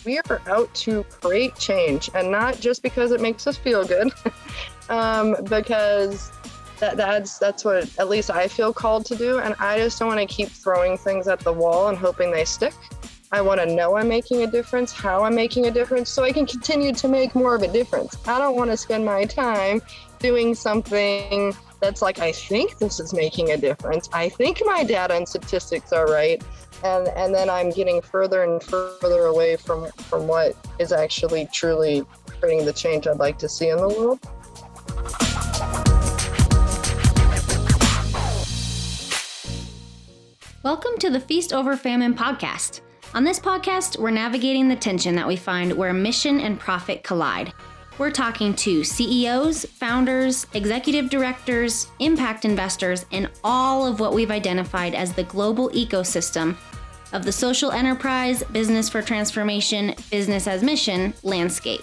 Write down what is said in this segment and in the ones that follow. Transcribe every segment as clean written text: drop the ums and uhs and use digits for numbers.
we are out to create change, and not just because it makes us feel good, because that's what at least I feel called to do. And I just don't want to keep throwing things at the wall and hoping they stick. I want to know I'm making a difference, how I'm making a difference, so I can continue to make more of a difference. I don't want to spend my time doing something that's like, I think this is making a difference. I think my data and statistics are right. And then I'm getting further and further away from what is actually truly creating the change I'd like to see in the world. Welcome to the Feast Over Famine podcast. On this podcast, we're navigating the tension that we find where mission and profit collide. We're talking to CEOs, founders, executive directors, impact investors, and all of what we've identified as the global ecosystem of the social enterprise, business for transformation, business as mission landscape.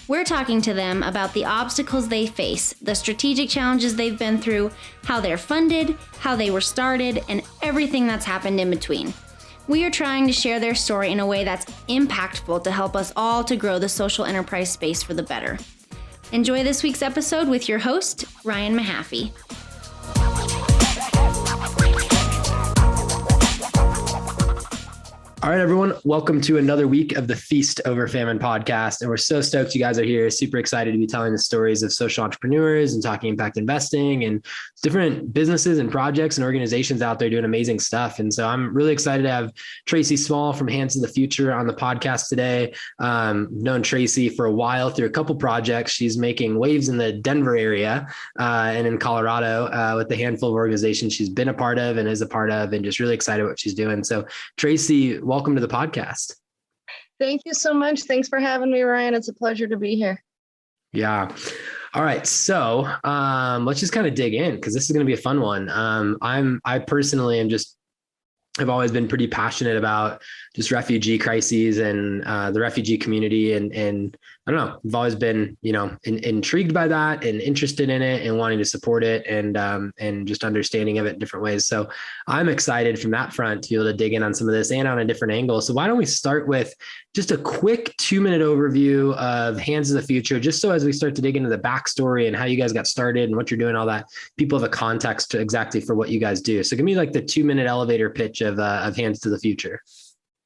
We're talking to them about the obstacles they face, the strategic challenges they've been through, how they're funded, how they were started, and everything that's happened in between. We are trying to share their story in a way that's impactful to help us all to grow the social enterprise space for the better. Enjoy this week's episode with your host, Ryan Mahaffey. All right, everyone. Welcome to another week of the Feast Over Famine podcast. And we're so stoked you guys are here. Super excited to be telling the stories of social entrepreneurs and talking impact investing and different businesses and projects and organizations out there doing amazing stuff. And so I'm really excited to have Tracy Small from Hands to the Future on the podcast today. Known Tracy for a while through a couple projects. She's making waves in the Denver area and in Colorado with the handful of organizations she's been a part of and is a part of, and just really excited what she's doing. So Tracy, welcome to the podcast. Thank you so much. Thanks for having me, Ryan. It's a pleasure to be here. Yeah. All right. So let's just kind of dig in, because this is going to be a fun one. I personally have always been pretty passionate about just refugee crises and the refugee community. And I don't know, I've always been, intrigued by that and interested in it and wanting to support it and just understanding of it in different ways. So I'm excited from that front to be able to dig in on some of this and on a different angle. So why don't we start with just a quick 2-minute overview of Hands of the Future, just so as we start to dig into the backstory and how you guys got started and what you're doing, all that, people have a context to exactly for what you guys do. So give me like the 2-minute elevator pitch of Hands to the Future.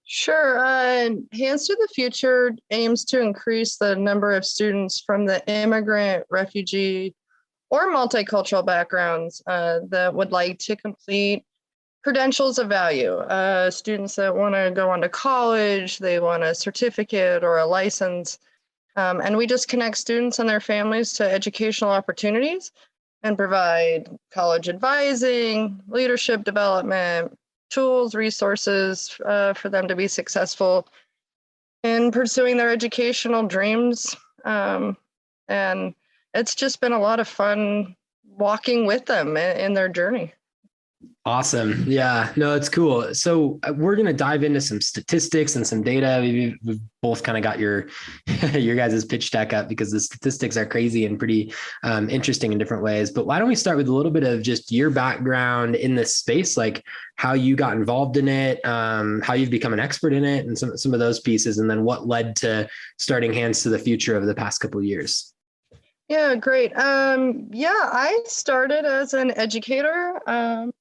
Sure. Hands to the Future aims to increase the number of students from the immigrant, refugee, or multicultural backgrounds that would like to complete credentials of value. Students that want to go on to college, they want a certificate or a license. And we just connect students and their families to educational opportunities and provide college advising, leadership development, tools, resources for them to be successful in pursuing their educational dreams. And it's just been a lot of fun walking with them in their journey. Awesome. Yeah, no, it's cool. So we're going to dive into some statistics and some data. We've both kind of got your guys' pitch deck up because the statistics are crazy and pretty interesting in different ways. But why don't we start with a little bit of just your background in this space, like how you got involved in it, how you've become an expert in it, and some of those pieces, and then what led to starting Hands to the Future over the past couple of years. Yeah, great. I started as an educator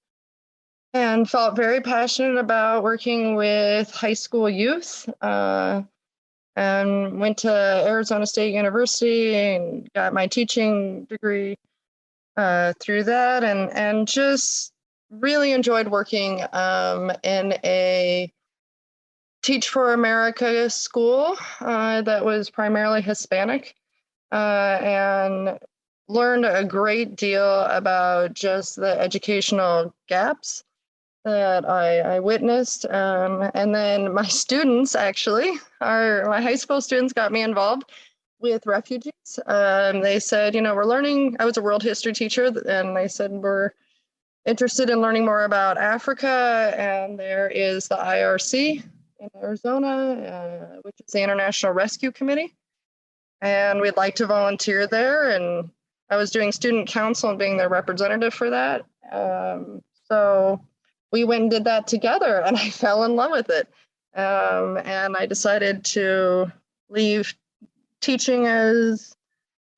and felt very passionate about working with high school youth, and went to Arizona State University and got my teaching degree through that, and just really enjoyed working in a Teach for America school that was primarily Hispanic, and learned a great deal about just the educational gaps that I witnessed. And then my students, actually, my high school students got me involved with refugees. They said, we're learning, I was a world history teacher, and they said, we're interested in learning more about Africa. And there is the IRC in Arizona, which is the International Rescue Committee. And we'd like to volunteer there. And I was doing student council and being their representative for that. So we went and did that together, and I fell in love with it. And I decided to leave teaching as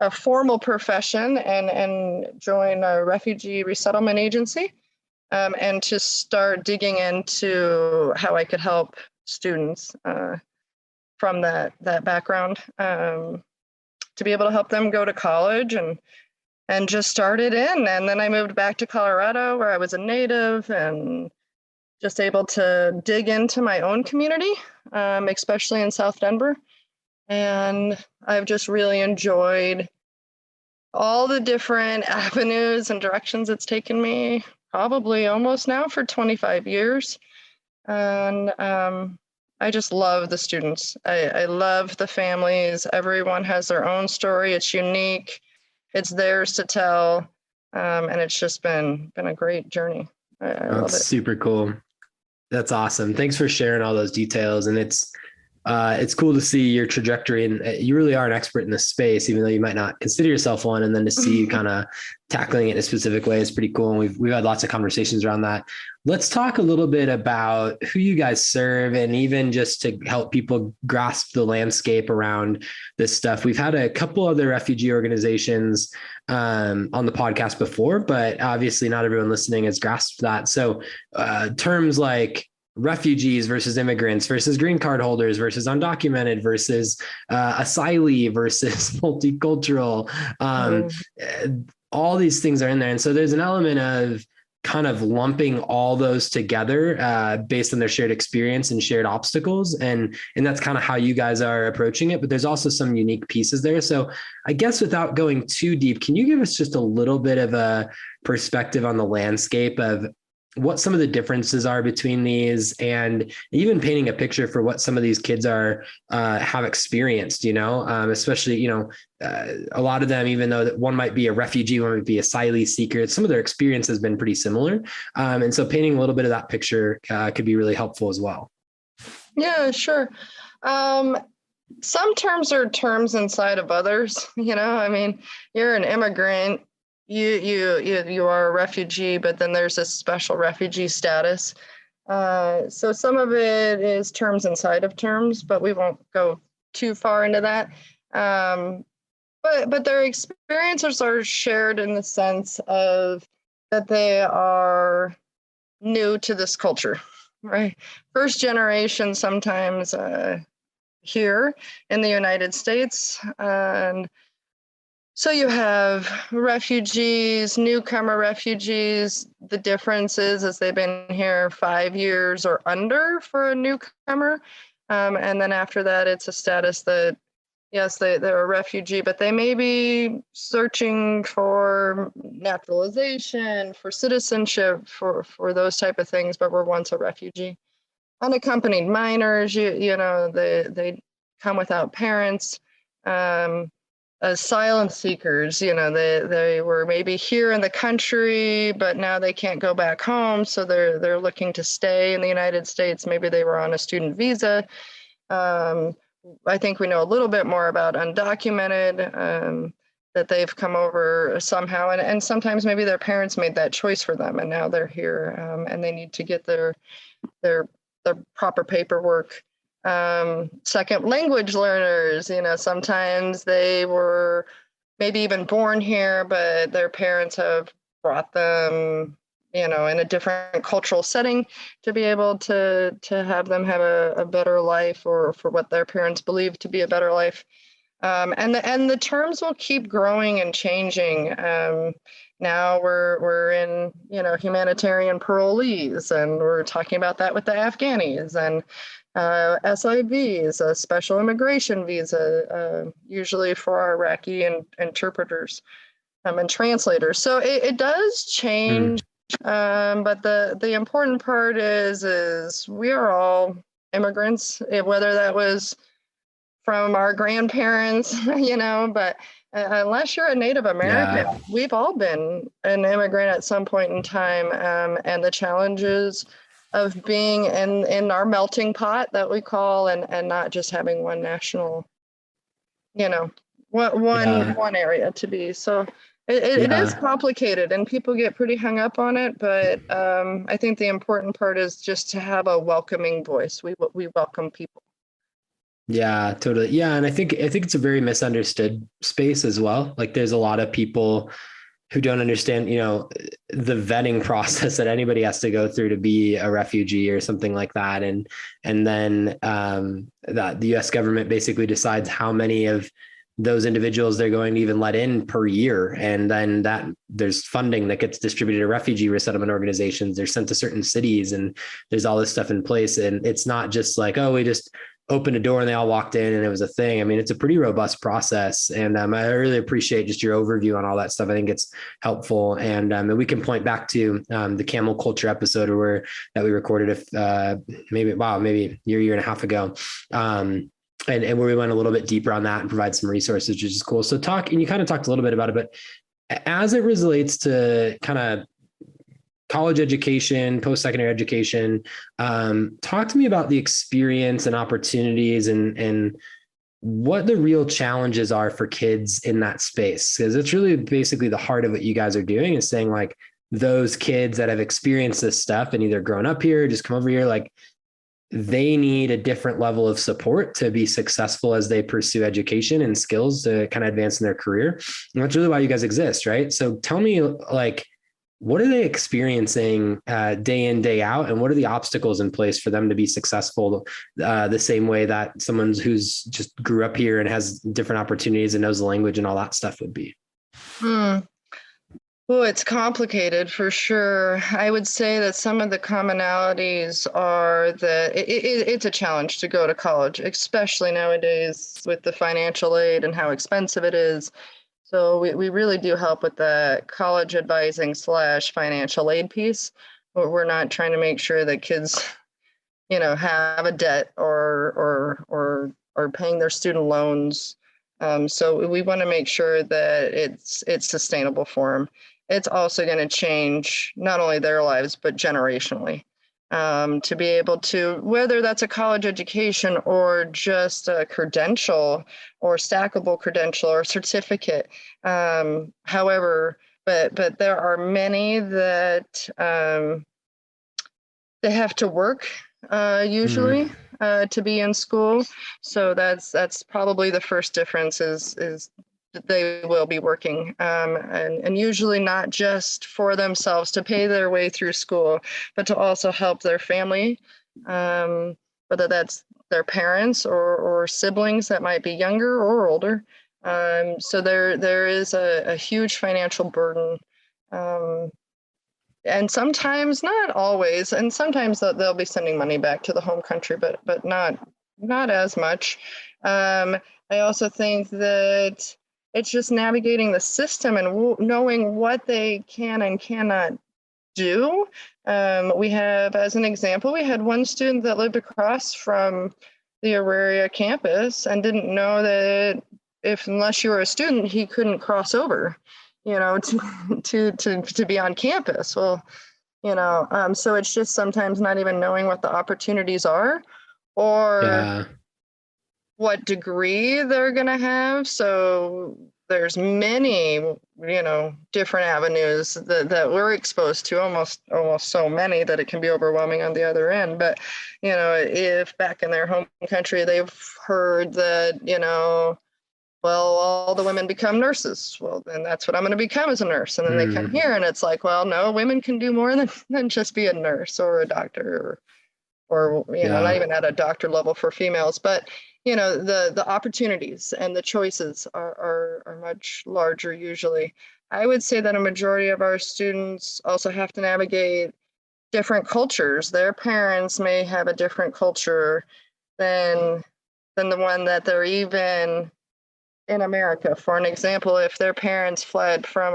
a formal profession and join a refugee resettlement agency, and to start digging into how I could help students from that background, to be able to help them go to college and just started in. And then I moved back to Colorado, where I was a native, and just able to dig into my own community, especially in South Denver. And I've just really enjoyed all the different avenues and directions it's taken me, probably almost now for 25 years. And I just love the students. I love the families. Everyone has their own story. It's unique. It's theirs to tell. And it's just been a great journey. I love it. Super cool. That's awesome. Thanks for sharing all those details. And it's cool to see your trajectory, and you really are an expert in this space, even though you might not consider yourself one. And then to see you kind of tackling it in a specific way is pretty cool. And we've had lots of conversations around that. Let's talk a little bit about who you guys serve, and even just to help people grasp the landscape around this stuff. We've had a couple other refugee organizations on the podcast before, but obviously not everyone listening has grasped that. So terms like refugees versus immigrants versus green card holders versus undocumented versus asylee versus multicultural. All these things are in there. And so there's an element of kind of lumping all those together based on their shared experience and shared obstacles. And that's kind of how you guys are approaching it. But there's also some unique pieces there. So I guess without going too deep, can you give us just a little bit of a perspective on the landscape of what some of the differences are between these, and even painting a picture for what some of these kids are have experienced, especially, a lot of them, even though that one might be a refugee, one might be a asylee seeker, some of their experience has been pretty similar. And so painting a little bit of that picture could be really helpful as well. Yeah, sure. Some terms are terms inside of others, I mean, you're an immigrant, you are a refugee, but then there's a special refugee status. So some of it is terms inside of terms, but we won't go too far into that. But their experiences are shared in the sense of that they are new to this culture, right? First generation sometimes here in the United States. And so you have refugees, newcomer refugees. The difference is they've been here 5 years or under for a newcomer. And then after that, it's a status that, yes, they're a refugee, but they may be searching for naturalization, for citizenship, for those type of things, but were once a refugee. Unaccompanied minors, they come without parents. Asylum seekers, they were maybe here in the country, but now they can't go back home, so they're looking to stay in the United States. Maybe they were on a student visa. I think we know a little bit more about undocumented, that they've come over somehow, and sometimes maybe their parents made that choice for them, and now they're here, and they need to get their proper paperwork. Second language learners, sometimes they were maybe even born here, but their parents have brought them, in a different cultural setting to be able to have them have a better life, or for what their parents believe to be a better life. And the terms will keep growing and changing. Now we're in, humanitarian parolees, and we're talking about that with the Afghanis, and SIVs, a special immigration visa, usually for our Iraqi interpreters and translators. So it does change, but the important part is we are all immigrants, whether that was from our grandparents, but unless you're a Native American, we've all been an immigrant at some point in time, and the challenges of being in our melting pot that we call, and not just having one national, one area to be. So It is Yeah. complicated and people get pretty hung up on it, but I think the important part is just to have a welcoming voice. We welcome people. Yeah, totally. Yeah, and I think it's a very misunderstood space as well. Like there's a lot of people who don't understand, the vetting process that anybody has to go through to be a refugee or something like that. And then that the US government basically decides how many of those individuals they're going to even let in per year. And then that there's funding that gets distributed to refugee resettlement organizations. They're sent to certain cities and there's all this stuff in place. And it's not just like, oh, we just opened a door and they all walked in and it was a thing. I mean, it's a pretty robust process. And I really appreciate just your overview on all that stuff. I think it's helpful. And we can point back to the camel culture episode that we recorded maybe a year and a half ago. And where we went a little bit deeper on that and provide some resources, which is cool. So and you kind of talked a little bit about it, but as it relates to kind of college education, post-secondary education, talk to me about the experience and opportunities and what the real challenges are for kids in that space. Because it's really basically the heart of what you guys are doing is saying like those kids that have experienced this stuff and either grown up here, just come over here, like they need a different level of support to be successful as they pursue education and skills to kind of advance in their career. And that's really why you guys exist, right? So tell me, like, what are they experiencing day in, day out? And what are the obstacles in place for them to be successful the same way that someone who's just grew up here and has different opportunities and knows the language and all that stuff would be? Well, it's complicated for sure. I would say that some of the commonalities are that it's a challenge to go to college, especially nowadays with the financial aid and how expensive it is. So we really do help with the college advising / financial aid piece. We're not trying to make sure that kids, have a debt or paying their student loans. So we want to make sure that it's sustainable for them. It's also going to change not only their lives, but generationally. To be able to, whether that's a college education or just a credential or stackable credential or certificate. However, but there are many that they have to work usually to be in school. So that's probably the first difference is they will be working and usually not just for themselves to pay their way through school, but to also help their family, whether that's their parents or siblings that might be younger or older. So there is a huge financial burden. And sometimes, not always, and sometimes they'll be sending money back to the home country, but not as much. I also think that it's just navigating the system and knowing what they can and cannot do. We have, as an example, we had one student that lived across from the Auraria campus and didn't know that unless you were a student, he couldn't cross over, to be on campus. Well, so it's just sometimes not even knowing what the opportunities are or what degree they're going to have. So there's many, different avenues that we're exposed to, almost so many that it can be overwhelming on the other end. But, if back in their home country, they've heard that, well, all the women become nurses. Well, then that's what I'm going to become as a nurse. And then they come here and it's like, well, no, women can do more than just be a nurse or a doctor or not even at a doctor level for females. But, the opportunities and the choices are much larger usually. I would say that a majority of our students also have to navigate different cultures. Their parents may have a different culture than the one that they're even in America. For an example, if their parents fled from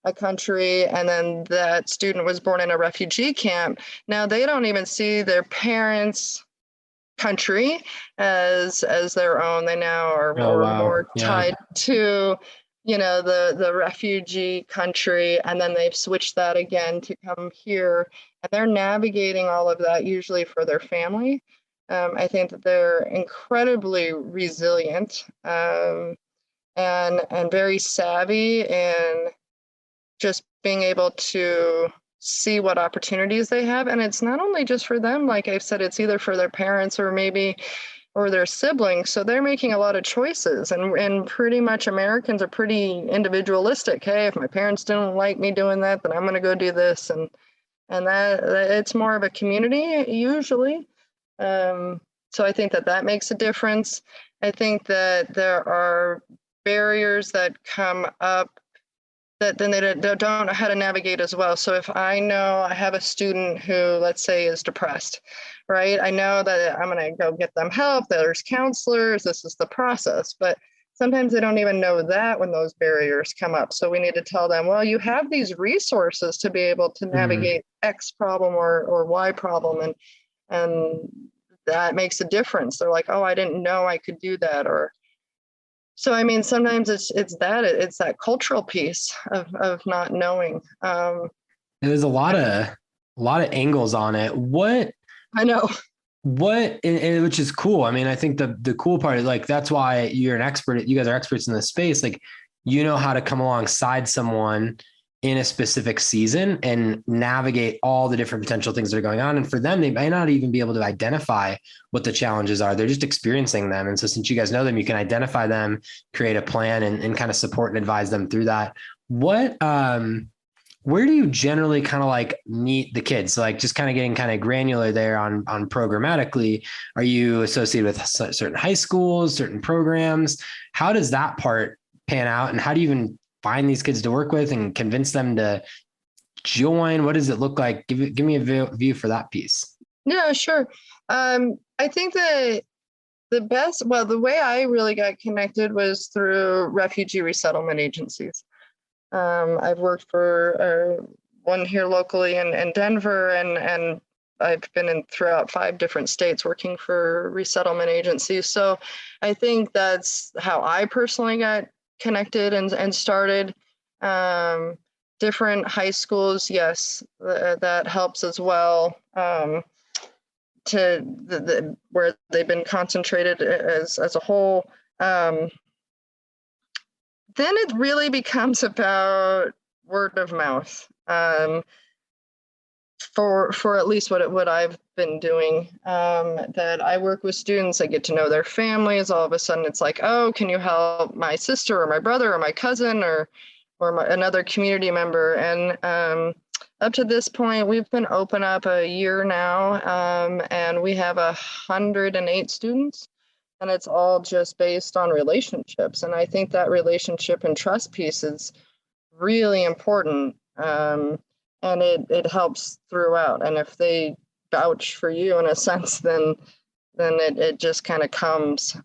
a country and then that student was born in a refugee camp, now they don't even see their parents' country as their own. They now are more tied to, the refugee country, and then they've switched that again to come here, and they're navigating all of that usually for their family. I think that they're incredibly resilient. and very savvy in just being able to see what opportunities they have. And it's not only just for them, like I've said, it's either for their parents or their siblings. So they're making a lot of choices, and pretty much Americans are pretty individualistic. Hey, if my parents don't like me doing that, then I'm going to go do this. And that it's more of a community usually. So I think that makes a difference. I think that there are barriers that come up that then they don't know how to navigate as well. So if I know I have a student who, let's say, is depressed, right? I know that I'm going to go get them help. There's counselors. This is the process. But sometimes they don't even know that when those barriers come up. So we need to tell them, well, you have these resources to be able to navigate X problem or Y problem. And that makes a difference. They're like, oh, I didn't know I could do that. So, I mean, sometimes it's that cultural piece of not knowing. There's a lot of angles on it. I know. Which is cool. I mean, I think the cool part is like, that's why you're an expert. You guys are experts in this space. Like, you know how to come alongside someone in a specific season and navigate all the different potential things that are going on. And for them, they may not even be able to identify what the challenges are. They're just experiencing them. And so since you guys know them, you can identify them, create a plan and kind of support and advise them through that. Where do you generally kind of like meet the kids? So like just kind of getting kind of granular there on programmatically. Are you associated with certain high schools, certain programs? How does that part pan out? And how do you even find these kids to work with and convince them to join? What does it look like? Give me a view for that piece. Yeah, sure. I think that the way I really got connected was through refugee resettlement agencies. I've worked for one here locally in Denver, and I've been throughout 5 different states working for resettlement agencies. So I think that's how I personally got connected and started. Different high schools, yes, that helps as well. To where they've been concentrated as a whole. Then it really becomes about word of mouth. For at least what I've been doing, that I work with students, I get to know their families. All of a sudden it's like, oh, can you help my sister or my brother or my cousin or another community member? And up to this point, we've been open up a year now, and we have 108 students, and it's all just based on relationships. And I think that relationship and trust piece is really important. And it helps throughout. And if they vouch for you in a sense, then it just kind of comes.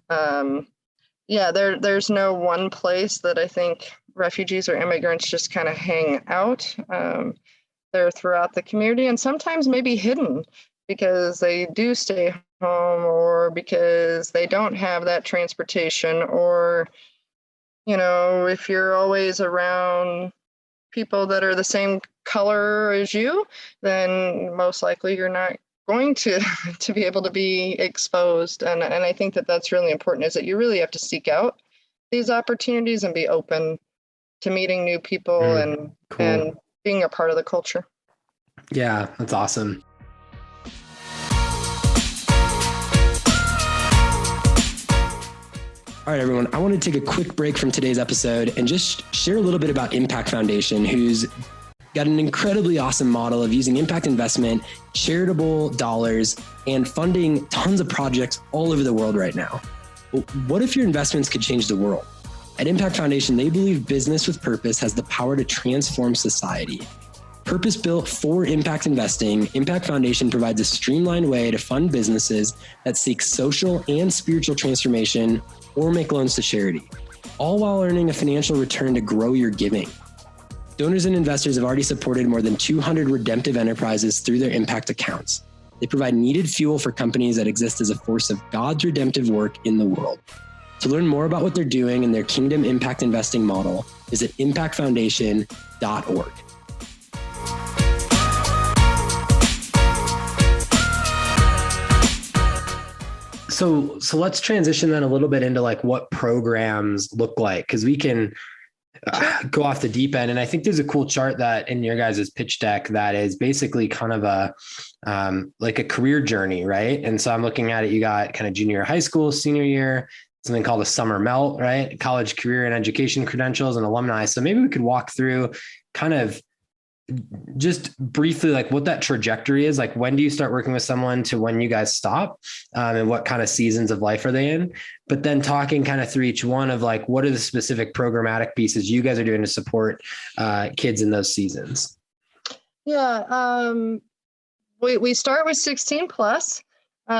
There's no one place that I think refugees or immigrants just kind of hang out. They're throughout the community, and sometimes maybe hidden because they do stay home or because they don't have that transportation, or, if you're always around people that are the same color as you, then most likely you're not going to be able to be exposed. And I think that's really important, is that you really have to seek out these opportunities and be open to meeting new people and being a part of the culture. Yeah, that's awesome. All right, everyone, I want to take a quick break from today's episode and just share a little bit about Impact Foundation, who's got an incredibly awesome model of using impact investment, charitable dollars, and funding tons of projects all over the world right now. But what if your investments could change the world? At Impact Foundation, they believe business with purpose has the power to transform society. Purpose-built for impact investing, Impact Foundation provides a streamlined way to fund businesses that seek social and spiritual transformation or make loans to charity, all while earning a financial return to grow your giving. Donors and investors have already supported more than 200 redemptive enterprises through their impact accounts. They provide needed fuel for companies that exist as a force of God's redemptive work in the world. To learn more about what they're doing and their kingdom impact investing model, visit impactfoundation.org. So let's transition then a little bit into like what programs look like, because we can go off the deep end. And I think there's a cool chart that in your guys' pitch deck that is basically kind of a like a career journey, right? And so I'm looking at it. You got kind of junior high school, senior year, something called a summer melt, right? College, career, and education credentials and alumni. So maybe we could walk through kind of just briefly like what that trajectory is. Like, when do you start working with someone to when you guys stop, and what kind of seasons of life are they in? But then talking kind of through each one of like, what are the specific programmatic pieces you guys are doing to support kids in those seasons? Yeah, we start with 16 plus.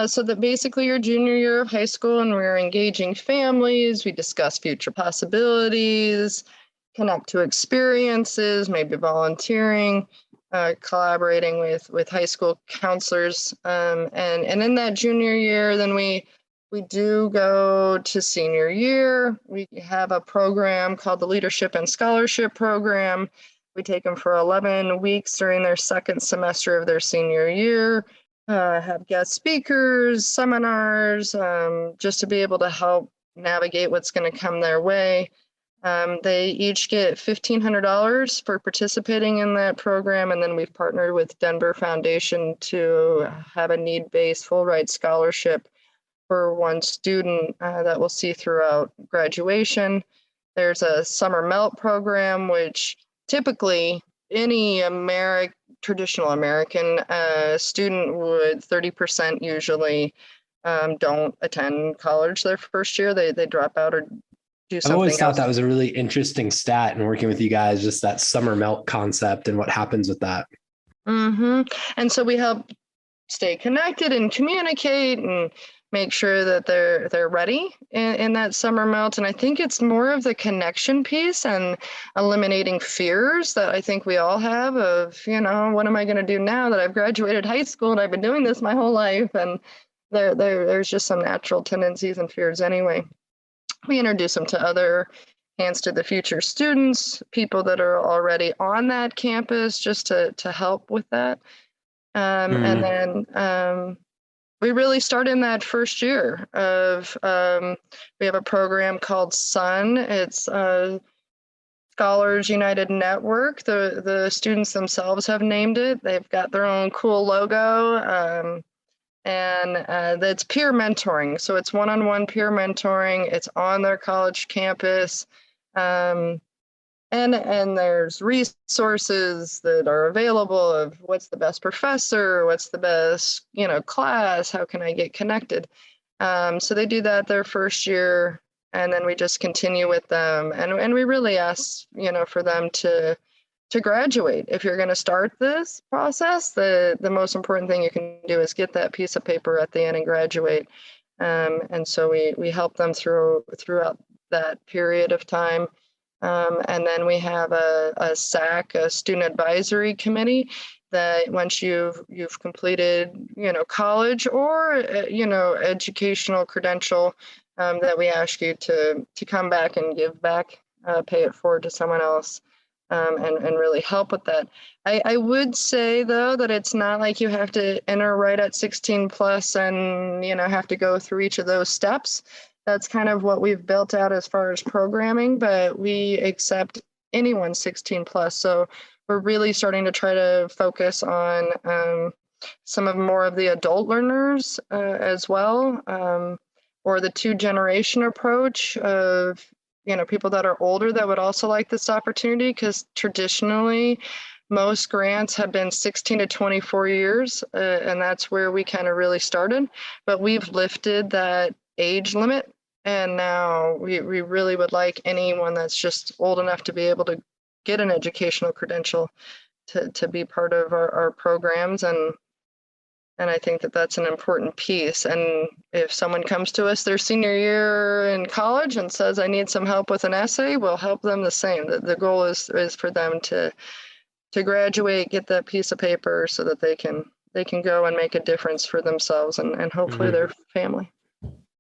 So that basically your junior year of high school, and we're engaging families, we discuss future possibilities, connect to experiences, maybe volunteering, collaborating with high school counselors. And in that junior year, then we do go to senior year. We have a program called the Leadership and Scholarship Program. We take them for 11 weeks during their second semester of their senior year, have guest speakers, seminars, just to be able to help navigate what's going to come their way. They each get $1,500 for participating in that program. And then we've partnered with Denver Foundation to have a need-based full ride scholarship for one student that we'll see throughout graduation. There's a summer melt program, which typically any traditional American student would 30% usually don't attend college their first year. They drop out or do something I always thought else. that was a really interesting stat in working with you guys, just that summer melt concept and what happens with that. Mm-hmm. And so we help stay connected and communicate and make sure that they're ready in that summer melt. And I think it's more of the connection piece and eliminating fears that I think we all have of, what am I going to do now that I've graduated high school and I've been doing this my whole life? And there's just some natural tendencies and fears anyway. We introduce them to other Hands to the Future students, people that are already on that campus, just to help with that. And then we really start in that first year of, we have a program called SUN. It's Scholars United Network. The students themselves have named it. They've got their own cool logo. And that's peer mentoring. So it's one-on-one peer mentoring. It's on their college campus. And there's resources that are available of what's the best professor, what's the best, class, how can I get connected? So they do that their first year, and then we just continue with them. And we really ask, for them to graduate. If you're going to start this process, the most important thing you can do is get that piece of paper at the end and graduate. And so we help them throughout that period of time. And then we have a SAC, a student advisory committee, that once you've completed, college or, educational credential, that we ask you to come back and give back, pay it forward to someone else. And really help with that. I would say, though, that it's not like you have to enter right at 16 plus and, have to go through each of those steps. That's kind of what we've built out as far as programming, but we accept anyone 16 plus. So we're really starting to try to focus on some of more of the adult learners as well, or the 2-generation approach of people that are older that would also like this opportunity, because traditionally most grants have been 16 to 24 years, and that's where we kind of really started. But we've lifted that age limit, and now we really would like anyone that's just old enough to be able to get an educational credential to be part of our programs. And I think that that's an important piece. And if someone comes to us their senior year in college and says, I need some help with an essay, we'll help them the same. The goal is for them to graduate, get that piece of paper so that they can go and make a difference for themselves and hopefully their family.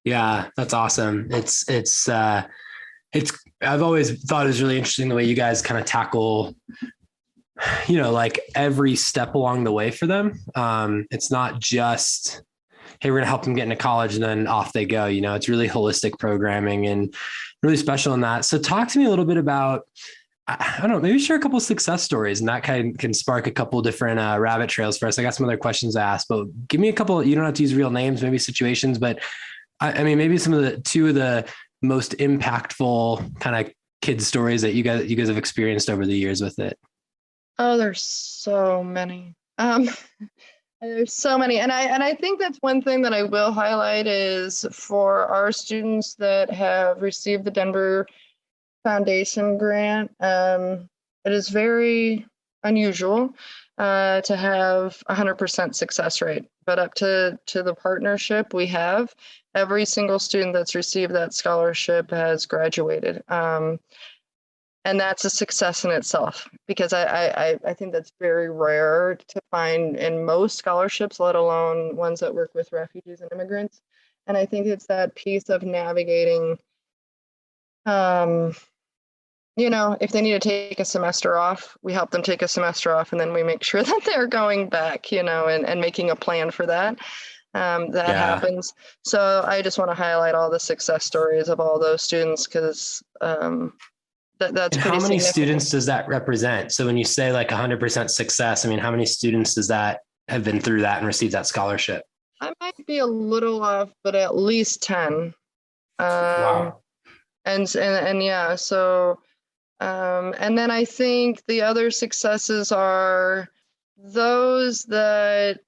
Yeah, that's awesome. It's I've always thought it was really interesting the way you guys kind of tackle like every step along the way for them. It's not just, hey, we're going to help them get into college, and then off they go. You know, it's really holistic programming and really special in that. So talk to me a little bit about, I don't know, maybe share a couple of success stories, and that can spark a couple different rabbit trails for us. I got some other questions to ask, but give me a couple. You don't have to use real names, maybe situations, but I mean, maybe two of the most impactful kind of kid stories that you guys have experienced over the years with it. Oh, there's so many. There's so many. And I think that's one thing that I will highlight is for our students that have received the Denver Foundation grant, it is very unusual to have 100% success rate. But up to the partnership we have, every single student that's received that scholarship has graduated. And that's a success in itself, because I think that's very rare to find in most scholarships, let alone ones that work with refugees and immigrants. And I think it's that piece of navigating, you know, if they need to take a semester off, we help them take a semester off, and then we make sure that they're going back, you know, and making a plan for that. That happens. So I just want to highlight all the success stories of all those students, because that's and pretty how many significant. students does that represent? So when you say like 100% success, I mean, how many students does that have been through that and received that scholarship? I might be a little off, but at least 10. Wow. And yeah, so and then I think the other successes are those that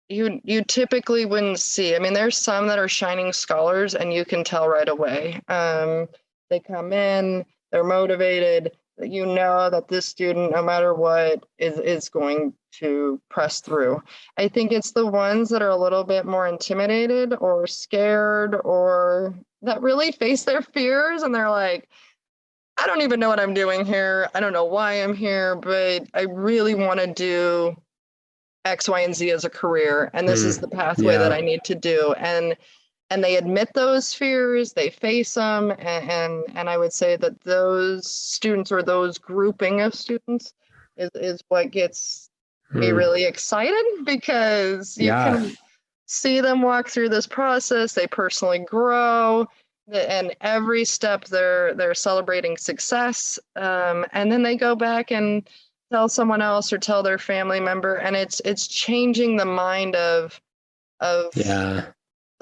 you typically wouldn't see. I mean, there's some that are shining scholars, and you can tell right away. They come in, they're motivated, you know that this student, no matter what, is going to press through. I think it's the ones that are a little bit more intimidated or scared, or that really face their fears, and they're like, I don't even know what I'm doing here. I don't know why I'm here, but I really want to do X, Y, and Z as a career, and this is the pathway that I need to do. And they admit those fears, they face them, and I would say that those students, or those grouping of students, is what gets me really excited, because you can see them walk through this process. They personally grow, and every step they're celebrating success, and then they go back and tell someone else or tell their family member, and it's changing the mind of the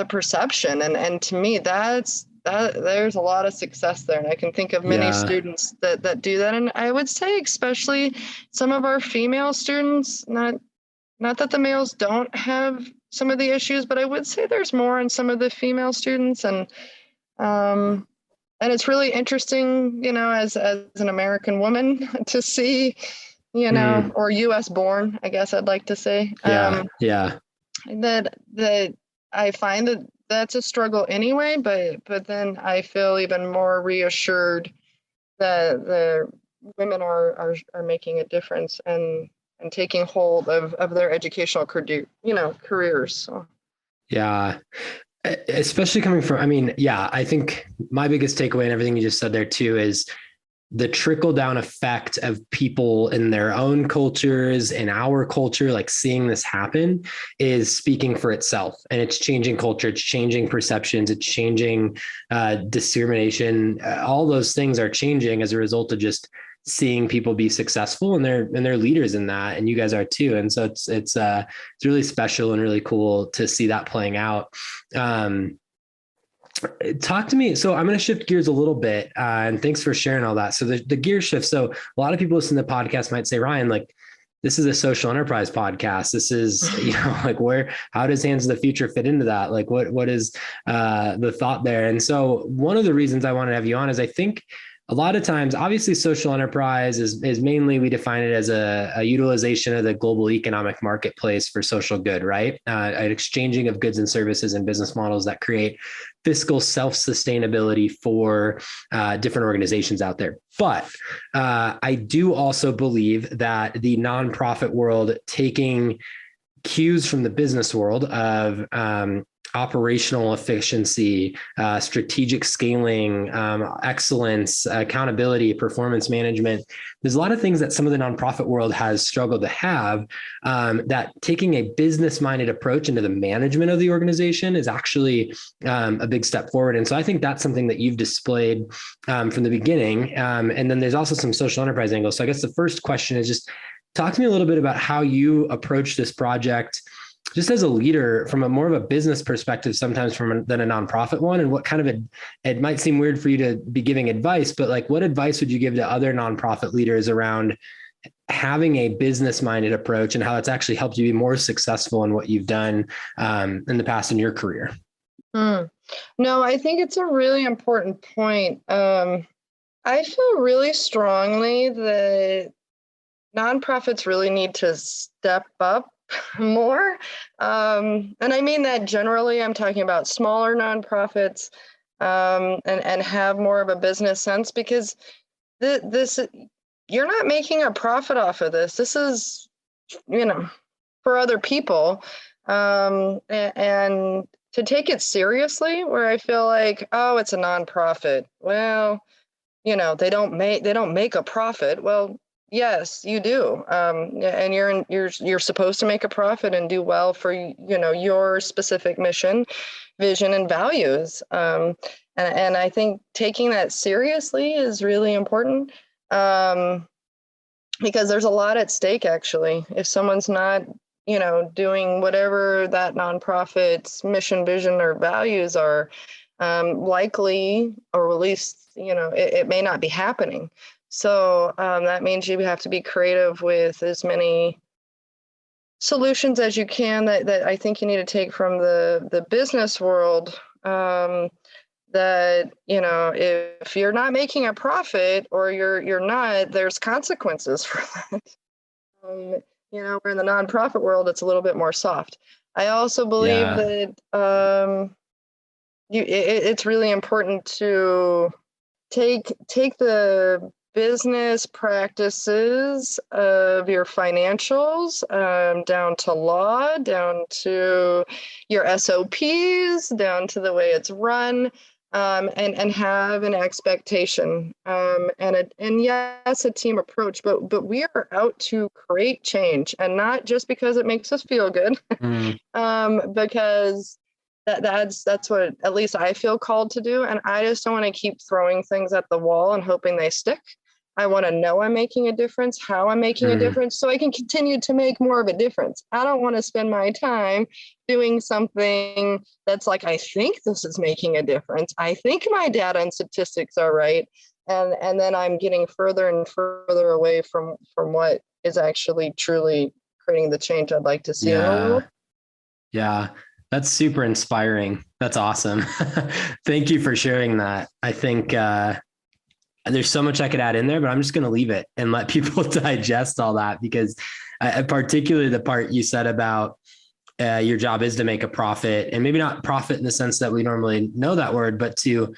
perception. And to me, there's a lot of success there. And I can think of many students that do that. And I would say, especially some of our female students, not that the males don't have some of the issues, but I would say there's more in some of the female students. And it's really interesting, you know, as an American woman to see, you know, or US born, I guess I'd like to say. That I find that that's a struggle anyway, but then I feel even more reassured that the women are making a difference and taking hold of their educational careers. So. Yeah. Especially coming from, I mean, I think my biggest takeaway and everything you just said there too is the trickle down effect of people in their own cultures, in our culture, like seeing this happen is speaking for itself, and it's changing culture. It's changing perceptions. It's changing discrimination. All those things are changing as a result of just seeing people be successful, and they're leaders in that. And you guys are too. And so it's really special and really cool to see that playing out. Talk to me. So I'm going to shift gears a little bit, and thanks for sharing all that. So the gear shift. So a lot of people listening to the podcast might say, Ryan, like, this is a social enterprise podcast. This is, you know, like how does Hands of the Future fit into that? Like what is the thought there? And so one of the reasons I wanted to have you on is I think a lot of times, obviously social enterprise is mainly, we define it as a utilization of the global economic marketplace for social good, right? An exchanging of goods and services and business models that create fiscal self-sustainability for different organizations out there. But I do also believe that the nonprofit world, taking cues from the business world of operational efficiency, strategic scaling, excellence, accountability, performance management. There's a lot of things that some of the nonprofit world has struggled to have, that taking a business-minded approach into the management of the organization is actually a big step forward. And so I think that's something that you've displayed from the beginning. And then there's also some social enterprise angles. So I guess the first question is just talk to me a little bit about how you approach this project just as a leader from a more of a business perspective, sometimes than a nonprofit one, and what kind of it might seem weird for you to be giving advice, but like what advice would you give to other nonprofit leaders around having a business-minded approach and how it's actually helped you be more successful in what you've done in the past in your career? No, I think it's a really important point. I feel really strongly that nonprofits really need to step up more. And I mean that generally. I'm talking about smaller nonprofits, and have more of a business sense, because this you're not making a profit off of this. This is, for other people. And to take it seriously, where I feel like, oh, it's a nonprofit. Well, they don't make a profit. Well, yes, you do. And you're supposed to make a profit and do well for, your specific mission, vision, and values. And I think taking that seriously is really important, because there's a lot at stake, actually. If someone's not, doing whatever that nonprofit's mission, vision, or values are, likely, or at least, it may not be happening. So that means you have to be creative with as many solutions as you can that I think you need to take from the business world. That, if you're not making a profit, or you're not, there's consequences for that. Where in the nonprofit world, it's a little bit more soft. I also believe that it's really important to take the business practices of your financials, down to law, down to your SOPs, down to the way it's run, and have an expectation, and yes, a team approach, but we are out to create change, and not just because it makes us feel good, because that's what at least I feel called to do. And I just don't want to keep throwing things at the wall and hoping they stick. I want to know I'm making a difference, how I'm making a difference, so I can continue to make more of a difference. I don't want to spend my time doing something that's like, I think this is making a difference. I think my data and statistics are right. And then I'm getting further and further away from what is actually truly creating the change I'd like to see in the world. Yeah. That's super inspiring. That's awesome. Thank you for sharing that. I think there's so much I could add in there, but I'm just going to leave it and let people digest all that, because particularly the part you said about your job is to make a profit, and maybe not profit in the sense that we normally know that word, but to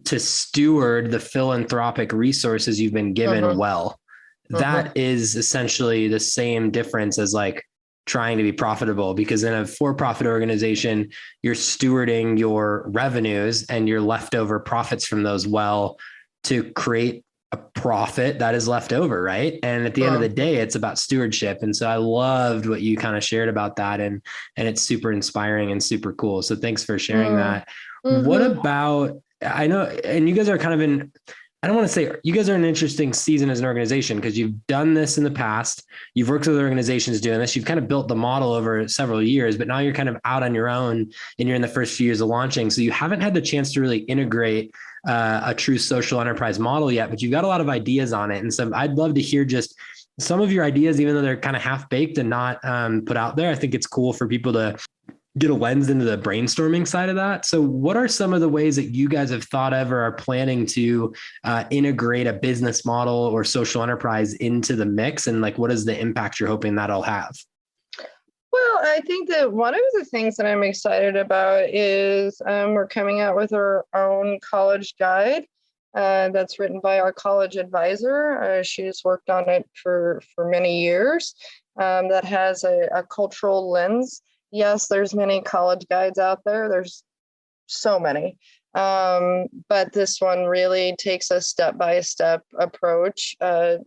steward the philanthropic resources you've been given well. That is essentially the same difference as like trying to be profitable, because in a for-profit organization, you're stewarding your revenues and your leftover profits from those to create a profit that is left over, right? And at the end of the day, it's about stewardship. And so I loved what you kind of shared about that, and it's super inspiring and super cool. So thanks for sharing that. What about, I know, and you guys are kind of I don't want to say you guys are in an interesting season as an organization, because you've done this in the past. You've worked with organizations doing this. You've kind of built the model over several years, but now you're kind of out on your own and you're in the first few years of launching. So you haven't had the chance to really integrate a true social enterprise model yet, but you've got a lot of ideas on it. And so I'd love to hear just some of your ideas, even though they're kind of half baked and not put out there. I think it's cool for people to get a lens into the brainstorming side of that. So what are some of the ways that you guys have thought of or are planning to integrate a business model or social enterprise into the mix? And like, what is the impact you're hoping that'll have? Well, I think that one of the things that I'm excited about is we're coming out with our own college guide that's written by our college advisor. She's worked on it for many years, that has a cultural lens. yes, there's many college guides out there. There's so many. But this one really takes a step-by-step approach to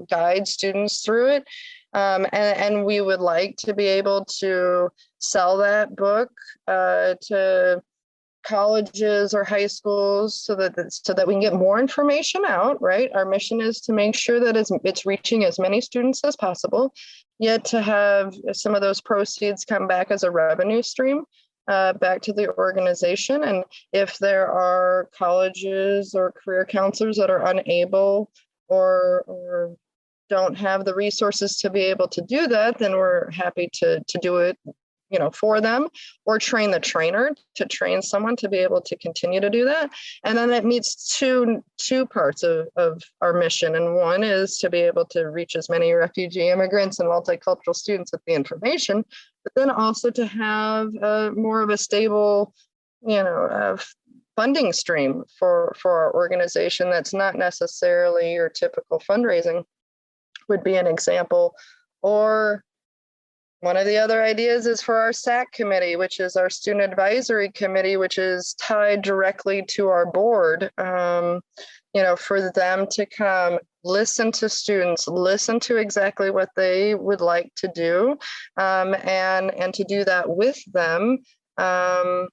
guide students through it. And we would like to be able to sell that book to colleges or high schools so that we can get more information out, right? Our mission is to make sure that it's reaching as many students as possible, yet to have some of those proceeds come back as a revenue stream back to the organization. And if there are colleges or career counselors that are unable or don't have the resources to be able to do that, then we're happy to do it, for them, or train the trainer to train someone to be able to continue to do that. And then it meets two parts of our mission. And one is to be able to reach as many refugee immigrants and multicultural students with the information, but then also to have more of a stable, funding stream for our organization that's not necessarily your typical fundraising would be an example. Or one of the other ideas is for our SAC committee, which is our student advisory committee, which is tied directly to our board, for them to come listen to students, listen to exactly what they would like to do, and to do that with them. A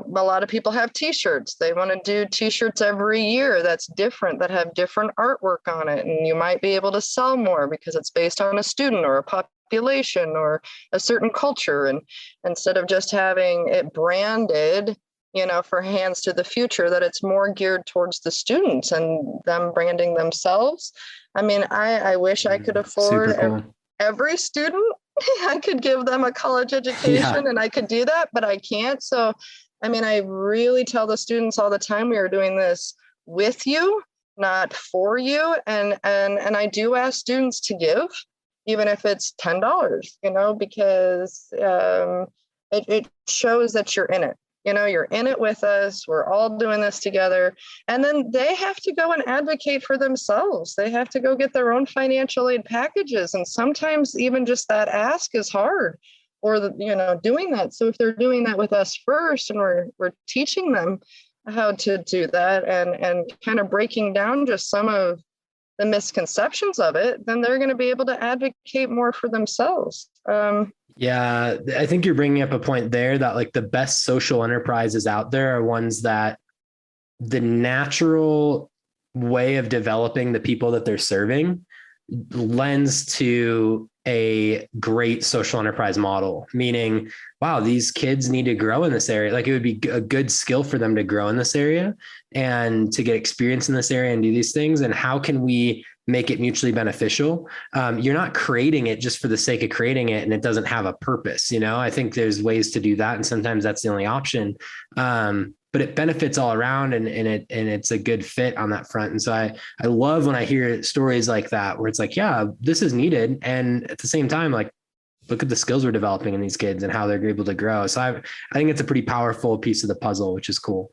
lot of people have t-shirts. They want to do t-shirts every year that's different, that have different artwork on it. And you might be able to sell more because it's based on a student or a population or a certain culture. And instead of just having it branded, for Hands to the Future, that it's more geared towards the students and them branding themselves. I mean, I wish I could afford every student. I could give them a college education and I could do that, but I can't. So, I mean, I really tell the students all the time, we are doing this with you, not for you. And I do ask students to give, even if it's $10, because it shows that you're in it. You're in it with us. We're all doing this together. And then they have to go and advocate for themselves. They have to go get their own financial aid packages. And sometimes even just that ask is hard, or, doing that. So if they're doing that with us first, and we're teaching them how to do that and kind of breaking down just some of the misconceptions of it, then they're going to be able to advocate more for themselves. Yeah, I think you're bringing up a point there that like the best social enterprises out there are ones that the natural way of developing the people that they're serving lends to a great social enterprise model, meaning, wow, these kids need to grow in this area. Like it would be a good skill for them to grow in this area and to get experience in this area and do these things. And how can we make it mutually beneficial? You're not creating it just for the sake of creating it and it doesn't have a purpose. I think there's ways to do that. And sometimes that's the only option. But it benefits all around and it's a good fit on that front. And so I love when I hear stories like that, where it's like, yeah, this is needed. And at the same time, like, look at the skills we're developing in these kids and how they're able to grow. So I think it's a pretty powerful piece of the puzzle, which is cool.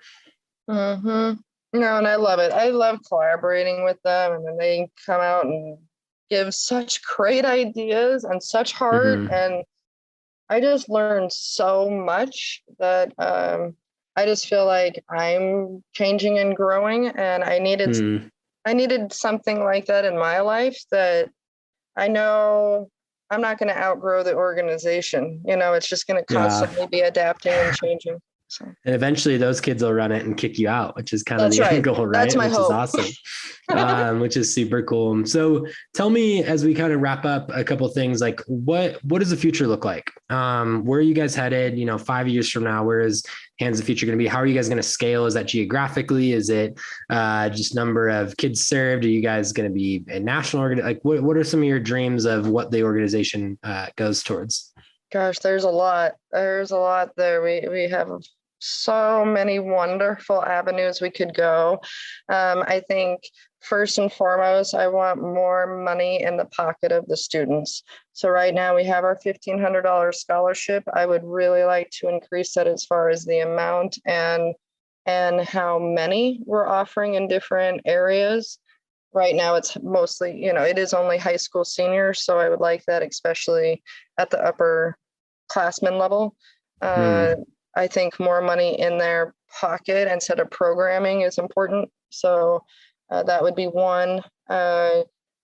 Mm-hmm. No, and I love it. I love collaborating with them, and then they come out and give such great ideas and such heart. Mm-hmm. And I just learned so much that I just feel like I'm changing and growing, and I needed something like that in my life, that I know I'm not going to outgrow the organization. It's just going to constantly be adapting and changing. So. And eventually those kids will run it and kick you out, which is kind of the end goal, right? That's my hope. Is awesome, which is super cool. So tell me, as we kind of wrap up, a couple of things, like what does the future look like? Where are you guys headed? 5 years from now, where is Hands of the Future going to be? How are you guys going to scale? Is that geographically? Is it just number of kids served? Are you guys going to be a national organization? Like what are some of your dreams of what the organization goes towards? Gosh, there's a lot. There's a lot there. We have so many wonderful avenues we could go. I think first and foremost, I want more money in the pocket of the students. So right now we have our $1,500 scholarship. I would really like to increase that as far as the amount and how many we're offering in different areas. right now it's mostly, it is only high school seniors. So I would like that, especially at the upper classmen level. I think more money in their pocket instead of programming is important. So that would be one.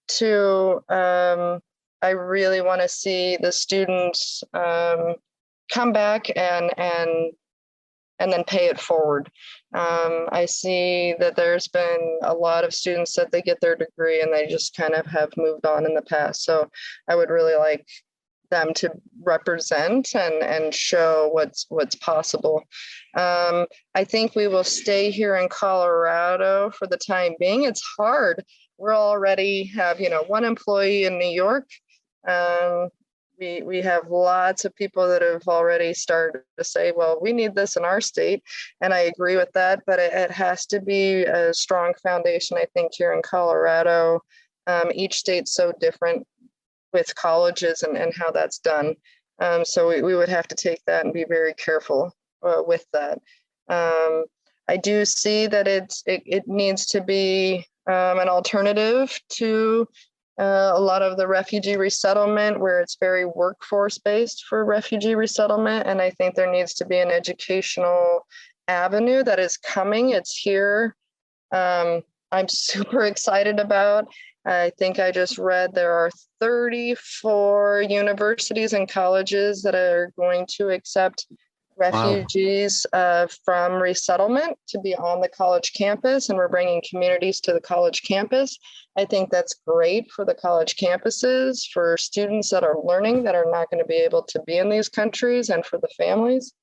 Two, I really want to see the students come back and then pay it forward. I see that there's been a lot of students that they get their degree and they just kind of have moved on in the past. So I would really like them to represent and show what's possible. I think we will stay here in Colorado for the time being. It's hard. We already have, one employee in New York. We have lots of people that have already started to say, well, we need this in our state. And I agree with that, but it has to be a strong foundation, I think, here in Colorado. Each state's so different with colleges and how that's done. So we would have to take that and be very careful with that. I do see that it needs to be an alternative to a lot of the refugee resettlement, where it's very workforce based for refugee resettlement. And I think there needs to be an educational avenue that is coming. It's here. I'm super excited about. I think I just read there are 34 universities and colleges that are going to accept refugees from resettlement to be on the college campus, and we're bringing communities to the college campus. I think that's great for the college campuses, for students that are learning that are not going to be able to be in these countries, and for the families.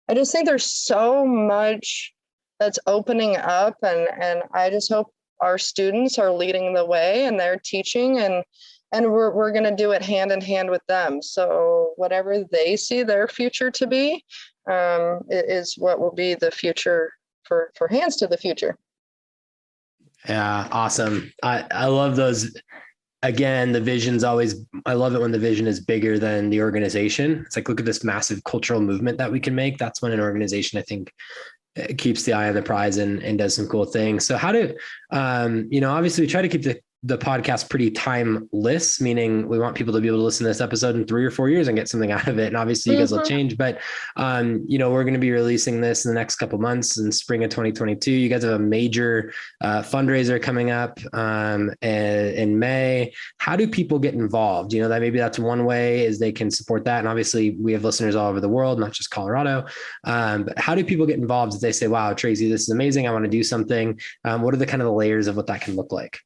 I just think there's so much that's opening up, and I just hope our students are leading the way and they're teaching, and we're going to do it hand in hand with them. So whatever they see their future to be is what will be the future for Hands to the Future. Yeah, awesome. I love those. Again, the vision's always, I love it when the vision is bigger than the organization. It's like, look at this massive cultural movement that we can make. That's when an organization, I think, keeps the eye on the prize and does some cool things. So how do, obviously we try to keep the podcast pretty timeless, meaning we want people to be able to listen to this episode in 3 or 4 years and get something out of it. And obviously you guys will change, but, we're going to be releasing this in the next couple months in spring of 2022. You guys have a major fundraiser coming up in May. How do people get involved? That maybe that's one way is they can support that. And obviously we have listeners all over the world, not just Colorado. But how do people get involved if they say, wow, Tracy, this is amazing. I want to do something. What are the kind of the layers of what that can look like?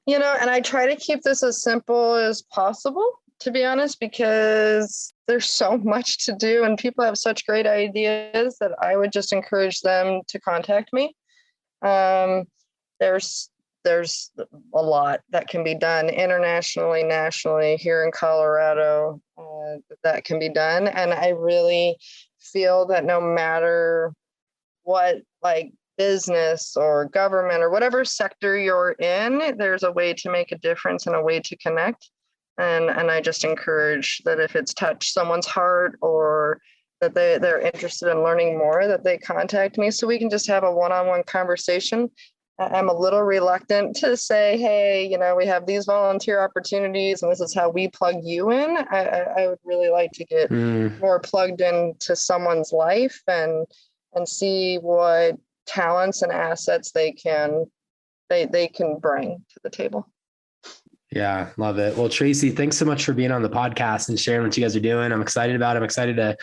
And I try to keep this as simple as possible, to be honest, because there's so much to do and people have such great ideas that I would just encourage them to contact me. There's a lot that can be done internationally, nationally, here in Colorado, that can be done. And I really feel that no matter what, business or government or whatever sector you're in, there's a way to make a difference and a way to connect. And I just encourage that if it's touched someone's heart or that they're interested in learning more, that they contact me so we can just have a one-on-one conversation. I'm a little reluctant to say, hey, we have these volunteer opportunities and this is how we plug you in. I would really like to get more plugged into someone's life and see what talents and assets they can bring to the table. Yeah, love it. Well, Tracy, thanks so much for being on the podcast and sharing what you guys are doing. I'm excited about it. I'm excited to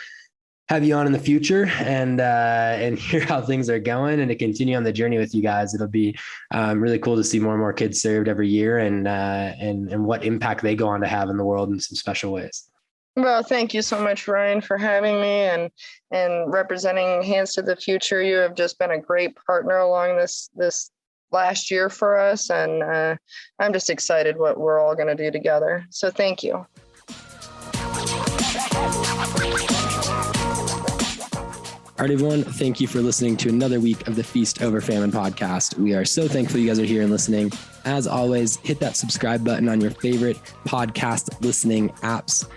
have you on in the future and hear how things are going and to continue on the journey with you guys. It'll be really cool to see more and more kids served every year and what impact they go on to have in the world in some special ways. Well, thank you so much, Ryan, for having me and representing Hands to the Future. You have just been a great partner along this last year for us, and I'm just excited what we're all going to do together. So thank you. All right, everyone. Thank you for listening to another week of the Feast Over Famine podcast. We are so thankful you guys are here and listening. As always, hit that subscribe button on your favorite podcast listening apps.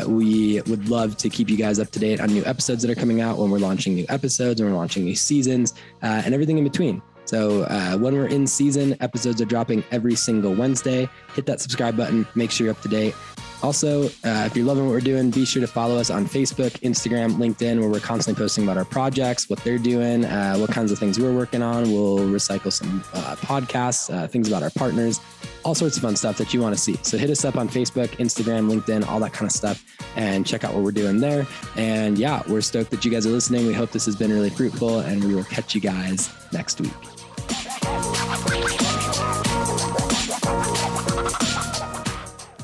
We would love to keep you guys up to date on new episodes that are coming out when we're launching new episodes, when we're launching new seasons, and everything in between. So when we're in season, episodes are dropping every single Wednesday. Hit that subscribe button. Make sure you're up to date. Also, if you're loving what we're doing, be sure to follow us on Facebook, Instagram, LinkedIn, where we're constantly posting about our projects, what they're doing, what kinds of things we're working on. We'll recycle some podcasts, things about our partners, all sorts of fun stuff that you want to see. So hit us up on Facebook, Instagram, LinkedIn, all that kind of stuff, and check out what we're doing there. And yeah, we're stoked that you guys are listening. We hope this has been really fruitful, and we will catch you guys next week.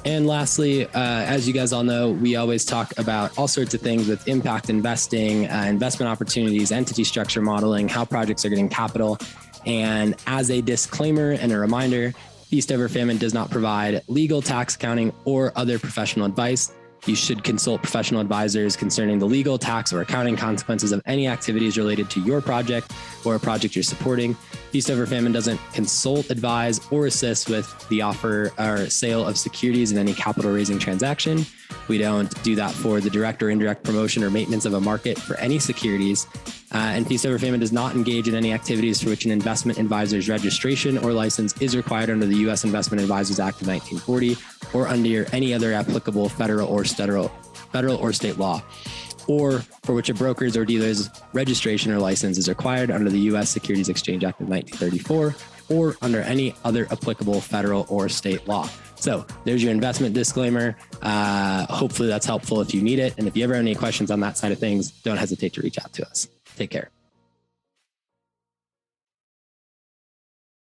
And lastly, as you guys all know, we always talk about all sorts of things with impact investing, investment opportunities, entity structure modeling, how projects are getting capital. And as a disclaimer and a reminder, Feast Over Famine does not provide legal, tax, accounting, or other professional advice. You should consult professional advisors concerning the legal, tax, or accounting consequences of any activities related to your project or a project you're supporting. Feast Over Famine doesn't consult, advise, or assist with the offer or sale of securities in any capital raising transaction. We don't do that for the direct or indirect promotion or maintenance of a market for any securities. And Feast Over Famine does not engage in any activities for which an investment advisor's registration or license is required under the U.S. Investment Advisors Act of 1940 or under any other applicable federal or state law, or for which a broker's or dealer's registration or license is required under the U.S. Securities Exchange Act of 1934 or under any other applicable federal or state law. So there's your investment disclaimer. Hopefully that's helpful if you need it. And if you ever have any questions on that side of things, don't hesitate to reach out to us. Take care.